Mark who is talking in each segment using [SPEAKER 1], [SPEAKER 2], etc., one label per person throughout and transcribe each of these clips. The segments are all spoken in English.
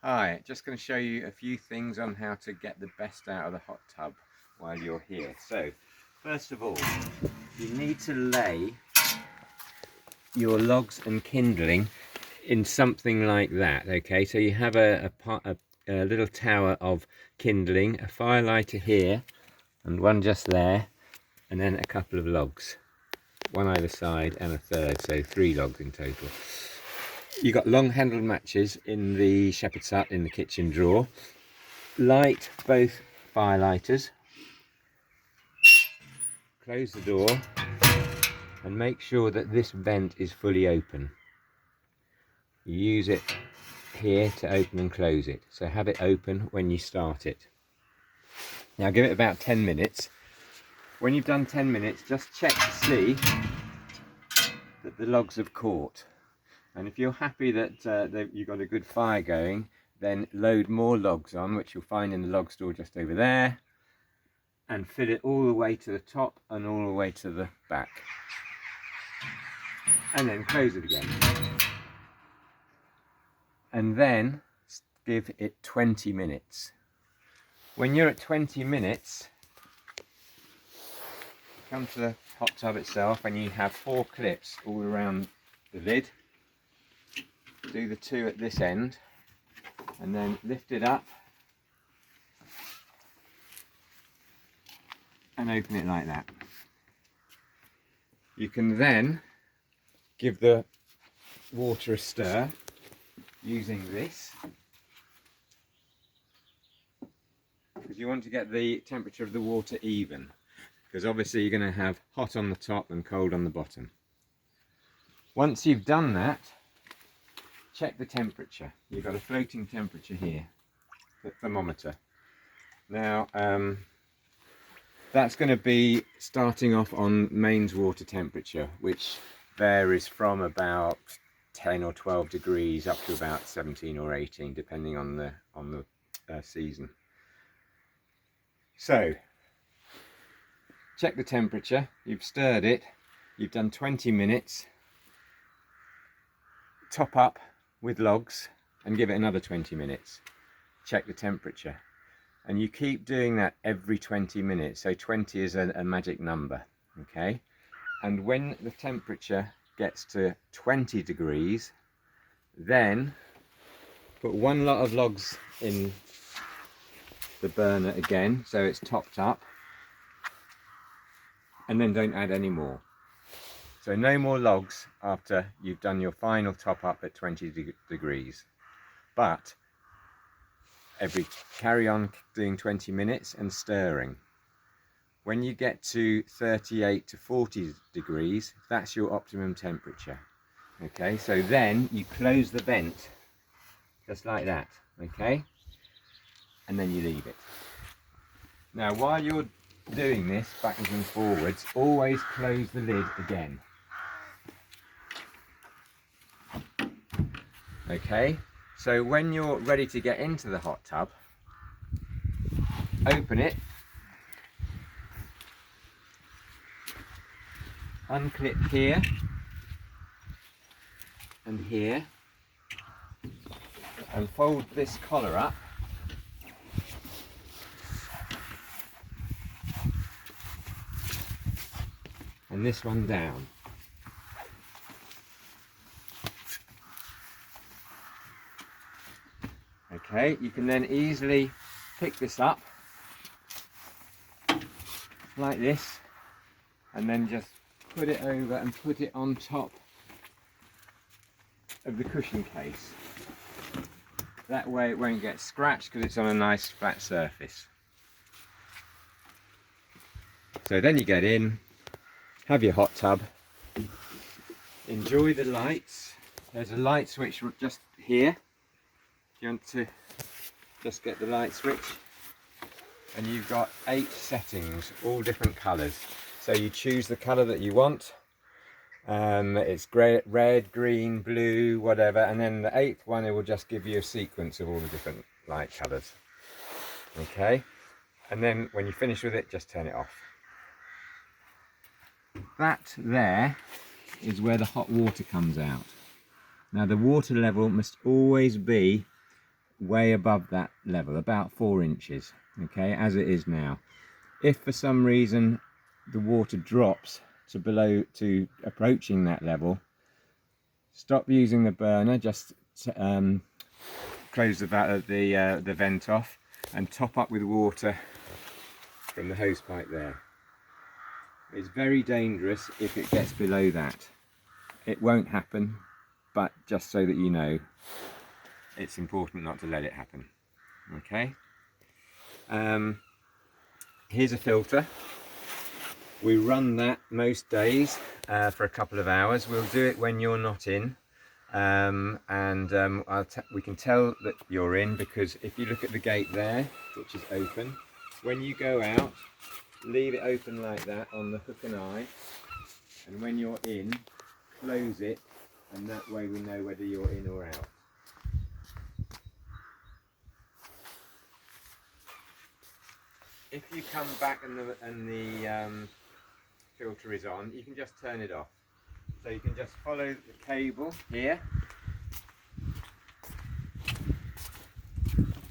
[SPEAKER 1] Hi, just going to show you a few things on how to get the best out of the hot tub while you're here. So, first of all, you need to lay your logs and kindling in something like that, okay? So you have a little tower of kindling, a firelighter here, and one just there, and then a couple of logs, one either side and a third, so 3 logs in total. You've got long handled matches in the shepherd's hut in the kitchen drawer. Light both firelighters, close the door, and make sure that this vent is fully open. You use it here to open and close it, so have it open when you start it. Now give it about 10 minutes. When you've done 10 minutes, just check to see that the logs have caught. And if you're happy that you've got a good fire going, then load more logs on, which you'll find in the log store just over there, and fill it all the way to the top and all the way to the back. And then close it again. And then give it 20 minutes. When you're at 20 minutes, come to the hot tub itself and you have 4 clips all around the lid. Do the 2 at this end and then lift it up and open it like that. You can then give the water a stir using this, because you want to get the temperature of the water even, because obviously you're going to have hot on the top and cold on the bottom. Once you've done that, check the temperature. You've got a floating temperature here, the thermometer. Now that's going to be starting off on mains water temperature, which varies from about 10 or 12 degrees up to about 17 or 18, depending on the season. So check the temperature. You've stirred it, you've done 20 minutes. Top up with logs and give it another 20 minutes. Check the temperature, and you keep doing that every 20 minutes. So 20 is a magic number, okay? And when the temperature gets to 20 degrees, then put 1 lot of logs in the burner again, so it's topped up, and then don't add any more. So no more logs after you've done your final top up at 20 degrees. But carry on doing 20 minutes and stirring. When you get to 38 to 40 degrees, that's your optimum temperature. Okay, so then you close the vent, just like that, okay? And then you leave it. Now, while you're doing this, backwards and forwards, always close the lid again. Okay, so when you're ready to get into the hot tub, open it, unclip here and here, and fold this collar up, and this one down. Okay, you can then easily pick this up like this and then just put it over and put it on top of the cushion case. That way it won't get scratched because it's on a nice flat surface. So then you get in, have your hot tub, enjoy the lights. There's a light switch just here. You want to just get the light switch, and you've got 8 settings, all different colours. So you choose the colour that you want. It's grey, red, green, blue, whatever, and then the 8th one, it will just give you a sequence of all the different light colours. Okay, and then when you finish with it, just turn it off. That there is where the hot water comes out. Now the water level must always be way above that level, about 4 inches, okay, as it is now. If for some reason the water drops to approaching that level, stop using the burner, just close the vent off and top up with water from the hose pipe there. It's very dangerous if it gets below that. It won't happen, but just so that you know, it's important not to let it happen. Okay. Here's a filter. We run that most days for a couple of hours. We'll do it when you're not in, we can tell that you're in because if you look at the gate there, which is open, when you go out, leave it open like that on the hook and eye, and when you're in, close it, and that way we know whether you're in or out. If you come back and the filter is on, you can just turn it off. So you can just follow the cable here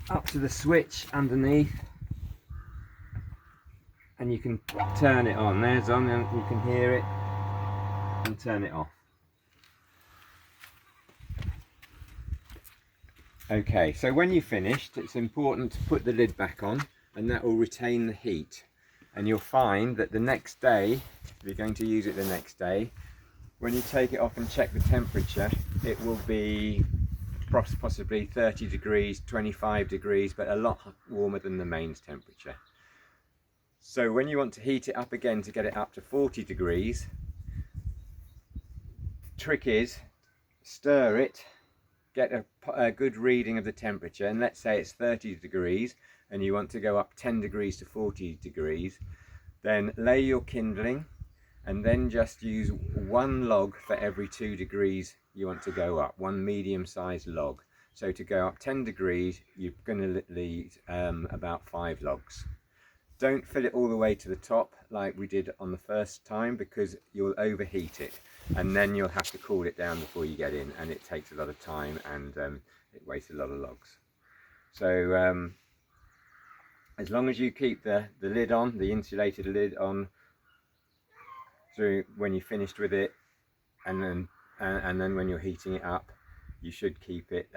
[SPEAKER 1] up to the switch underneath, and you can turn it on. There's on, and you can hear it, and turn it off. Okay, so when you've finished, it's important to put the lid back on, and that will retain the heat. And you'll find that the next day, if you're going to use it the next day, when you take it off and check the temperature, it will be possibly 30 degrees, 25 degrees, but a lot warmer than the mains temperature. So when you want to heat it up again to get it up to 40 degrees, the trick is stir it, get a good reading of the temperature, and let's say it's 30 degrees and you want to go up 10 degrees to 40 degrees, then lay your kindling and then just use 1 log for every 2 degrees you want to go up, 1 medium-sized log. So to go up 10 degrees, you're going to need about 5 logs. Don't fill it all the way to the top like we did on the first time, because you'll overheat it and then you'll have to cool it down before you get in, and it takes a lot of time and it wastes a lot of logs. So as long as you keep the lid on, the insulated lid on, through when you're finished with it, and then when you're heating it up, you should keep it